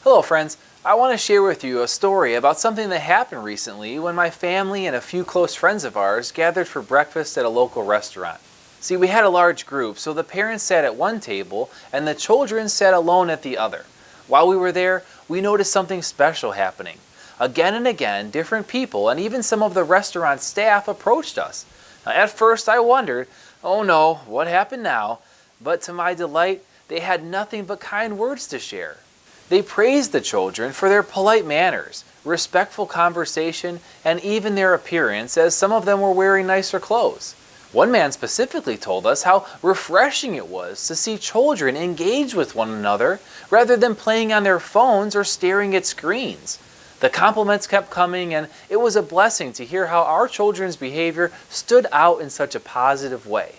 Hello friends, I want to share with you a story about something that happened recently when my family and a few close friends of ours gathered for breakfast at a local restaurant. See, we had a large group, so the parents sat at one table and the children sat alone at the other. While we were there, we noticed something special happening. Again and again, different people and even some of the restaurant staff approached us. Now, at first I wondered, oh no, what happened now? But to my delight, they had nothing but kind words to share. They praised the children for their polite manners, respectful conversation, and even their appearance, as some of them were wearing nicer clothes. One man specifically told us how refreshing it was to see children engage with one another rather than playing on their phones or staring at screens. The compliments kept coming, and it was a blessing to hear how our children's behavior stood out in such a positive way.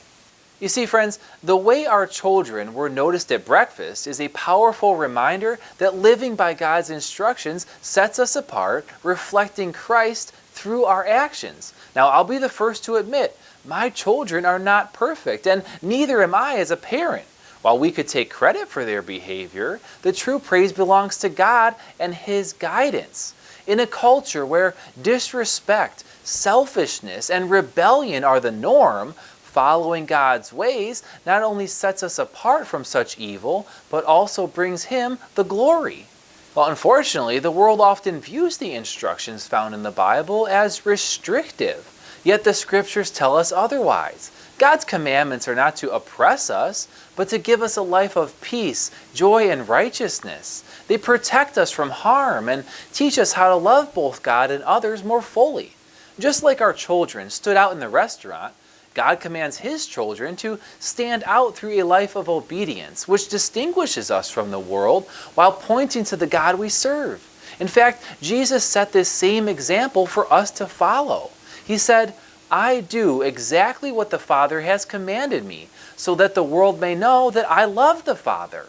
You see, friends, the way our children were noticed at breakfast is a powerful reminder that living by God's instructions sets us apart, reflecting Christ through our actions. Now, I'll be the first to admit, my children are not perfect, and neither am I as a parent. While we could take credit for their behavior, the true praise belongs to God and His guidance. In a culture where disrespect, selfishness, and rebellion are the norm, following God's ways not only sets us apart from such evil, but also brings Him the glory. Well, unfortunately, the world often views the instructions found in the Bible as restrictive, yet the Scriptures tell us otherwise. God's commandments are not to oppress us, but to give us a life of peace, joy, and righteousness. They protect us from harm and teach us how to love both God and others more fully. Just like our children stood out in the restaurant, God commands His children to stand out through a life of obedience, which distinguishes us from the world while pointing to the God we serve. In fact, Jesus set this same example for us to follow. He said, "I do exactly what the Father has commanded me, so that the world may know that I love the Father."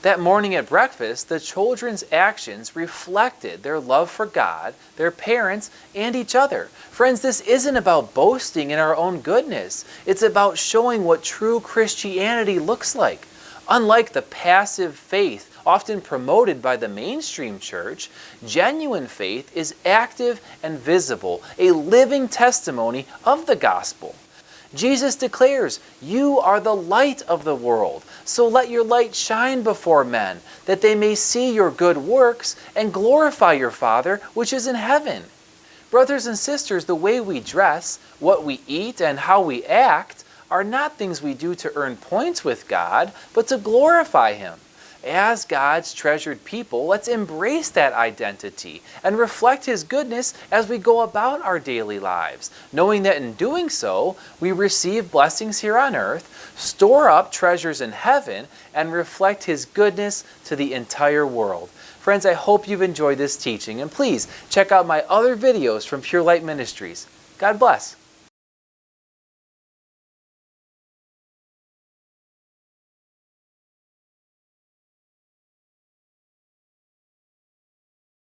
That morning at breakfast, the children's actions reflected their love for God, their parents, and each other. Friends, this isn't about boasting in our own goodness. It's about showing what true Christianity looks like. Unlike the passive faith often promoted by the mainstream church, genuine faith is active and visible, a living testimony of the gospel. Jesus declares, "You are the light of the world, so let your light shine before men, that they may see your good works and glorify your Father which is in heaven." Brothers and sisters, the way we dress, what we eat, and how we act are not things we do to earn points with God, but to glorify Him. As God's treasured people, let's embrace that identity and reflect His goodness as we go about our daily lives, knowing that in doing so, we receive blessings here on earth, store up treasures in heaven, and reflect His goodness to the entire world. Friends, I hope you've enjoyed this teaching, and please check out my other videos from Pure Light Ministries. God bless.